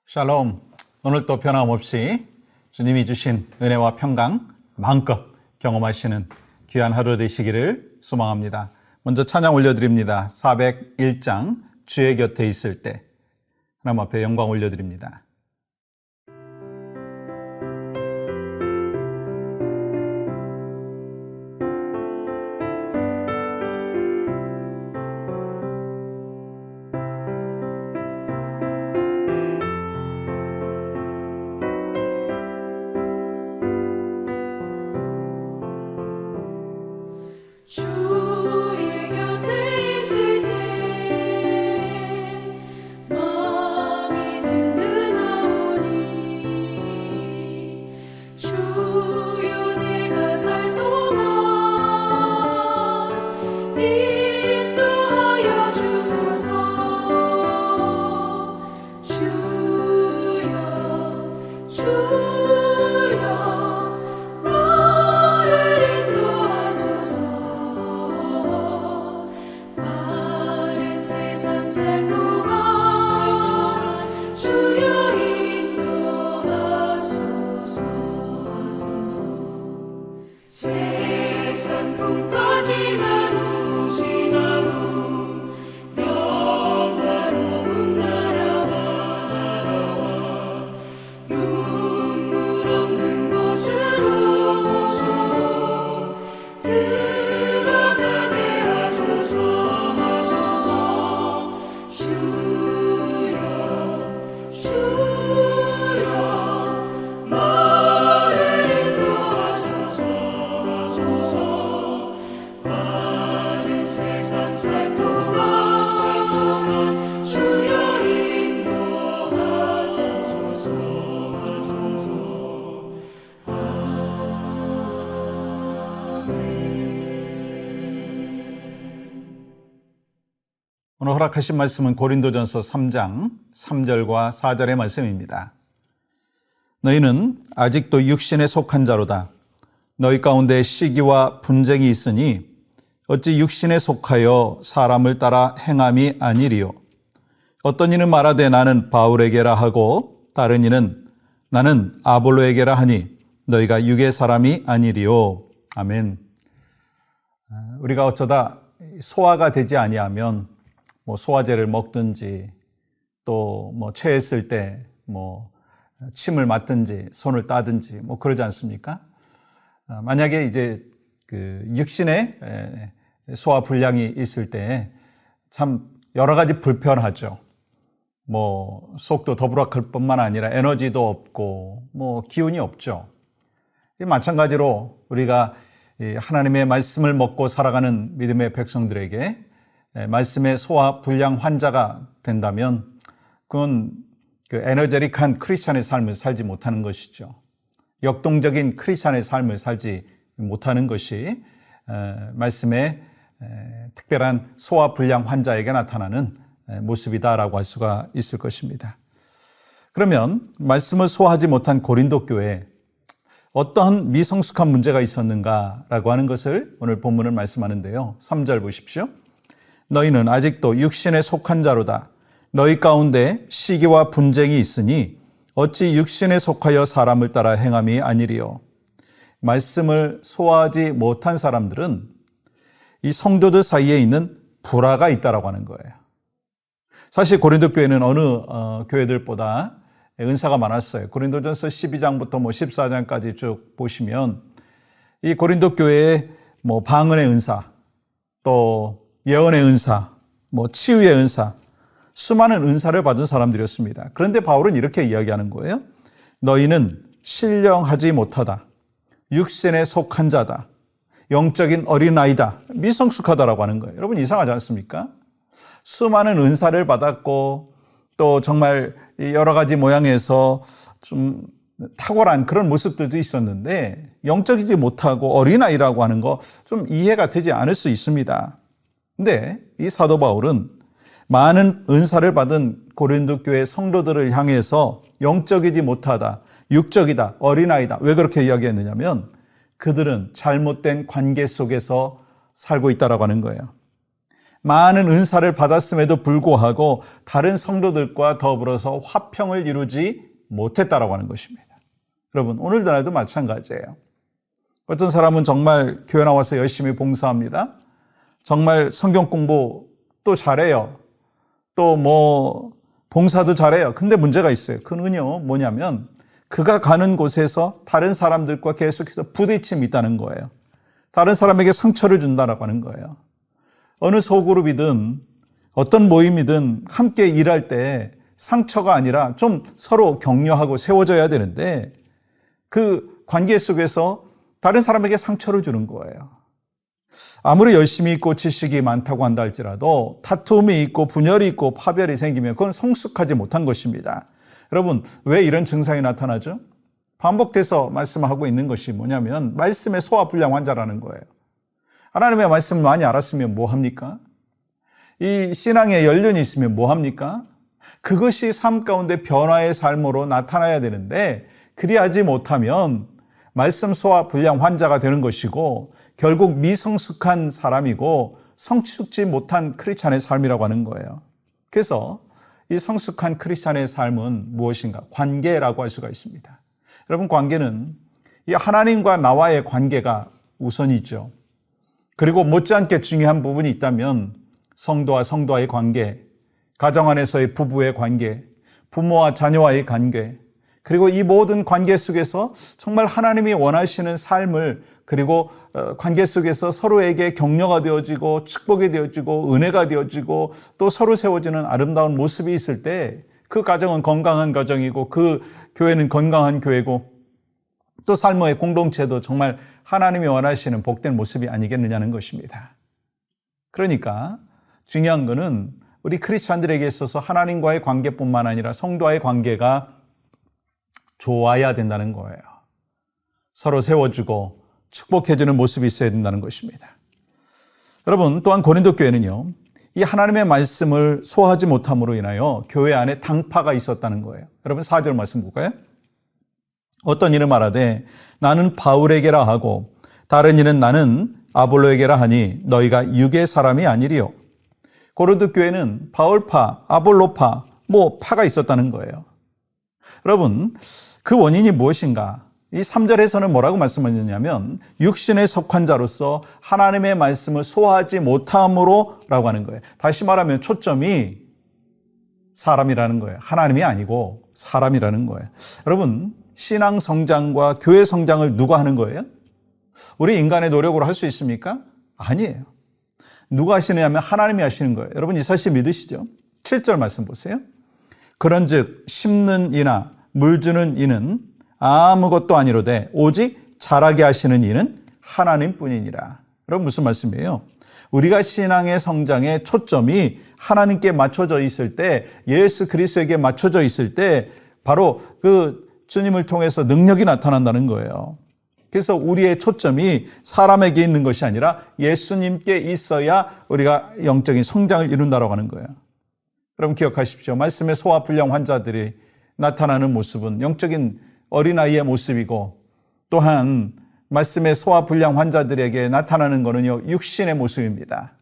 샬롬. 오늘도 변함없이 주님이 주신 은혜와 평강 마음껏 경험하시는 귀한 하루 되시기를 소망합니다. 먼저 찬양 올려드립니다. 401장 주의 곁에 있을 때 하나님 앞에 영광 올려드립니다. 주의 곁에 있을 때 마음이 든든하오니 주여 내가 살 동안 인도하여 주소서. 주여 나를 인도하소서. 바른 세상 살 동안 주여 인도하소서. 세상 풍파 지나도 영화로운 나라와 눈물 없는 곳으로 들어가게 하소서. 주여 나를 인도하소서. 바른 세상 살 동안 주여 인도하소서. 오늘 허락하신 말씀은 고린도전서 3장 3절과 4절의 말씀입니다. 너희는 아직도 육신에 속한 자로다. 너희 가운데 시기와 분쟁이 있으니 어찌 육신에 속하여 사람을 따라 행함이 아니리요. 어떤 이는 말하되 나는 바울에게라 하고 다른 이는 나는 아볼로에게라 하니 너희가 육의 사람이 아니리요. 아멘. 우리가 어쩌다 소화가 되지 아니하면 소화제를 먹든지 또 체했을 때 침을 맞든지 손을 따든지 그러지 않습니까? 만약에 이제 그 육신에 소화 불량이 있을 때 참 여러 가지 불편하죠. 속도 더부락할 뿐만 아니라 에너지도 없고 기운이 없죠. 마찬가지로 우리가 하나님의 말씀을 먹고 살아가는 믿음의 백성들에게 말씀의 소화 불량 환자가 된다면 그건 그 에너제틱한 크리스찬의 삶을 살지 못하는 것이죠. 역동적인 크리스찬의 삶을 살지 못하는 것이 말씀의 특별한 소화 불량 환자에게 나타나는 모습이다라고 할 수가 있을 것입니다. 그러면 말씀을 소화하지 못한 고린도 교회에 어떠한 미성숙한 문제가 있었는가라고 하는 것을 오늘 본문을 말씀하는데요. 3절 보십시오. 너희는 아직도 육신에 속한 자로다. 너희 가운데 시기와 분쟁이 있으니 어찌 육신에 속하여 사람을 따라 행함이 아니리요. 말씀을 소화하지 못한 사람들은 이 성도들 사이에 있는 불화가 있다라고 하는 거예요. 사실 고린도 교회는 어느 교회들보다 은사가 많았어요. 고린도전서 12장부터 14장까지 쭉 보시면 이 고린도 교회의 방언의 은사, 또 예언의 은사, 치유의 은사, 수많은 은사를 받은 사람들이었습니다. 그런데 바울은 이렇게 이야기하는 거예요. 너희는 신령하지 못하다. 육신에 속한 자다. 영적인 어린아이다. 미성숙하다라고 하는 거예요. 여러분 이상하지 않습니까? 수많은 은사를 받았고 또 정말 여러 가지 모양에서 좀 탁월한 그런 모습들도 있었는데 영적이지 못하고 어린아이라고 하는 거 좀 이해가 되지 않을 수 있습니다. 근데 이 사도 바울은 많은 은사를 받은 고린도 교회 성도들을 향해서 영적이지 못하다, 육적이다, 어린아이다. 왜 그렇게 이야기했느냐면 그들은 잘못된 관계 속에서 살고 있다라고 하는 거예요. 많은 은사를 받았음에도 불구하고 다른 성도들과 더불어서 화평을 이루지 못했다라고 하는 것입니다. 여러분, 오늘도 나도 마찬가지예요. 어떤 사람은 정말 교회 나와서 열심히 봉사합니다. 정말 성경 공부 또 잘해요. 또 봉사도 잘해요. 근데 문제가 있어요. 그는요, 뭐냐면 그가 가는 곳에서 다른 사람들과 계속해서 부딪힘이 있다는 거예요. 다른 사람에게 상처를 준다라고 하는 거예요. 어느 소그룹이든 어떤 모임이든 함께 일할 때 상처가 아니라 좀 서로 격려하고 세워져야 되는데 그 관계 속에서 다른 사람에게 상처를 주는 거예요. 아무리 열심히 있고 지식이 많다고 한다 할지라도 다툼이 있고 분열이 있고 파별이 생기면 그건 성숙하지 못한 것입니다. 여러분, 왜 이런 증상이 나타나죠? 반복돼서 말씀하고 있는 것이 뭐냐면 말씀의 소화불량 환자라는 거예요. 하나님의 말씀을 많이 알았으면 뭐 합니까? 이 신앙에 연륜이 있으면 뭐 합니까? 그것이 삶 가운데 변화의 삶으로 나타나야 되는데 그리하지 못하면 말씀 소화 불량 환자가 되는 것이고 결국 미성숙한 사람이고 성숙지 못한 크리스찬의 삶이라고 하는 거예요. 그래서 이 성숙한 크리스찬의 삶은 무엇인가? 관계라고 할 수가 있습니다. 여러분, 관계는 이 하나님과 나와의 관계가 우선이죠. 그리고 못지않게 중요한 부분이 있다면 성도와 성도와의 관계, 가정 안에서의 부부의 관계, 부모와 자녀와의 관계, 그리고 이 모든 관계 속에서 정말 하나님이 원하시는 삶을 그리고 관계 속에서 서로에게 격려가 되어지고 축복이 되어지고 은혜가 되어지고 또 서로 세워지는 아름다운 모습이 있을 때 그 가정은 건강한 가정이고 그 교회는 건강한 교회고 또 삶의 공동체도 정말 하나님이 원하시는 복된 모습이 아니겠느냐는 것입니다. 그러니까 중요한 것은 우리 크리스찬들에게 있어서 하나님과의 관계뿐만 아니라 성도와의 관계가 좋아야 된다는 거예요. 서로 세워주고 축복해주는 모습이 있어야 된다는 것입니다. 여러분, 또한 고린도 교회는요, 이 하나님의 말씀을 소화하지 못함으로 인하여 교회 안에 당파가 있었다는 거예요. 여러분, 4절 말씀 볼까요? 어떤 이는 말하되 나는 바울에게라 하고 다른 이는 나는 아볼로에게라 하니 너희가 육의 사람이 아니리요. 고린도 교회는 바울파, 아볼로파, 파가 있었다는 거예요. 여러분, 그 원인이 무엇인가? 이 3절에서는 뭐라고 말씀하셨냐면 육신에 속한 자로서 하나님의 말씀을 소화하지 못함으로 라고 하는 거예요. 다시 말하면 초점이 사람이라는 거예요. 하나님이 아니고 사람이라는 거예요. 여러분, 신앙 성장과 교회 성장을 누가 하는 거예요? 우리 인간의 노력으로 할 수 있습니까? 아니에요. 누가 하시느냐면 하나님이 하시는 거예요. 여러분, 이 사실 믿으시죠? 7절 말씀 보세요. 그런즉 심는 이나 물 주는 이는 아무것도 아니로되 오직 자라게 하시는 이는 하나님뿐이니라. 여러분, 무슨 말씀이에요? 우리가 신앙의 성장의 초점이 하나님께 맞춰져 있을 때, 예수 그리스도에게 맞춰져 있을 때 바로 그 주님을 통해서 능력이 나타난다는 거예요. 그래서 우리의 초점이 사람에게 있는 것이 아니라 예수님께 있어야 우리가 영적인 성장을 이룬다고 하는 거예요. 여러분, 기억하십시오. 말씀의 소화불량 환자들이 나타나는 모습은 영적인 어린아이의 모습이고, 또한 말씀의 소화불량 환자들에게 나타나는 것은요, 육신의 모습입니다.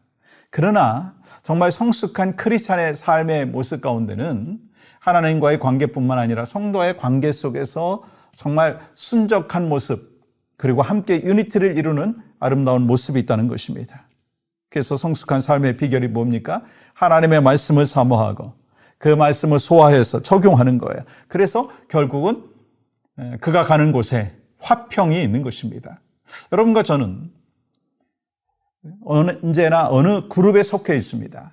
그러나 정말 성숙한 크리스찬의 삶의 모습 가운데는 하나님과의 관계뿐만 아니라 성도와의 관계 속에서 정말 순적한 모습, 그리고 함께 유니티를 이루는 아름다운 모습이 있다는 것입니다. 그래서 성숙한 삶의 비결이 뭡니까? 하나님의 말씀을 사모하고 그 말씀을 소화해서 적용하는 거예요. 그래서 결국은 그가 가는 곳에 화평이 있는 것입니다. 여러분과 저는 언제나 어느 그룹에 속해 있습니다.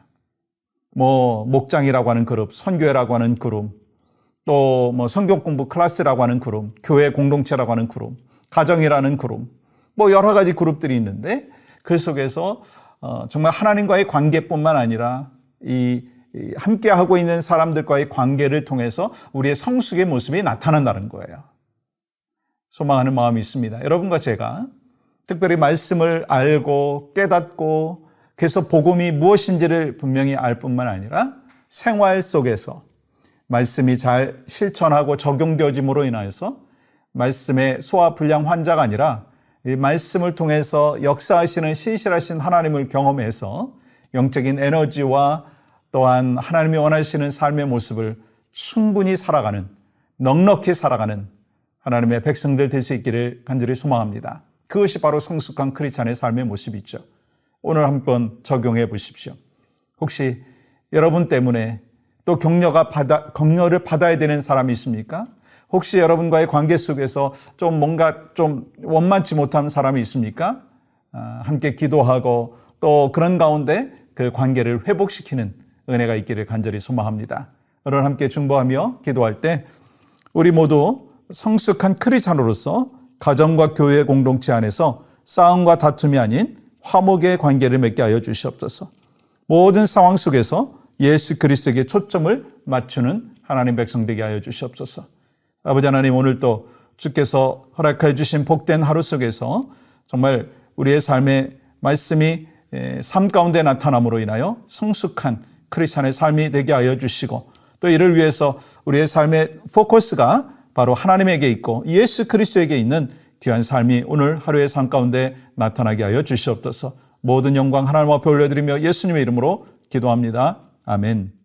목장이라고 하는 그룹, 선교회라고 하는 그룹, 또 성경 공부 클래스라고 하는 그룹, 교회 공동체라고 하는 그룹, 가정이라는 그룹, 여러 가지 그룹들이 있는데 그 속에서 정말 하나님과의 관계뿐만 아니라 이 함께하고 있는 사람들과의 관계를 통해서 우리의 성숙의 모습이 나타난다는 거예요. 소망하는 마음이 있습니다. 여러분과 제가 특별히 말씀을 알고 깨닫고 그래서 복음이 무엇인지를 분명히 알 뿐만 아니라 생활 속에서 말씀이 잘 실천하고 적용되어짐으로 인하여서 말씀의 소화불량 환자가 아니라 이 말씀을 통해서 역사하시는 신실하신 하나님을 경험해서 영적인 에너지와 또한 하나님이 원하시는 삶의 모습을 충분히 살아가는, 넉넉히 살아가는 하나님의 백성들 될 수 있기를 간절히 소망합니다. 그것이 바로 성숙한 크리스찬의 삶의 모습이죠. 오늘 한번 적용해 보십시오. 혹시 여러분 때문에 또 격려를 받아야 되는 사람이 있습니까? 혹시 여러분과의 관계 속에서 좀 뭔가 좀 원만치 못한 사람이 있습니까? 함께 기도하고 또 그런 가운데 그 관계를 회복시키는 은혜가 있기를 간절히 소망합니다. 오늘 함께 중보하며 기도할 때 우리 모두 성숙한 크리스찬으로서 가정과 교회 공동체 안에서 싸움과 다툼이 아닌 화목의 관계를 맺게 하여 주시옵소서. 모든 상황 속에서 예수 그리스도에게 초점을 맞추는 하나님 백성 되게 하여 주시옵소서. 아버지 하나님, 오늘 또 주께서 허락해 주신 복된 하루 속에서 정말 우리의 삶의 말씀이 삶 가운데 나타남으로 인하여 성숙한 크리스찬의 삶이 되게 하여 주시고, 또 이를 위해서 우리의 삶의 포커스가 바로 하나님에게 있고 예수 그리스도에게 있는 귀한 삶이 오늘 하루의 삶 가운데 나타나게 하여 주시옵소서. 모든 영광 하나님 앞에 올려드리며 예수님의 이름으로 기도합니다. 아멘.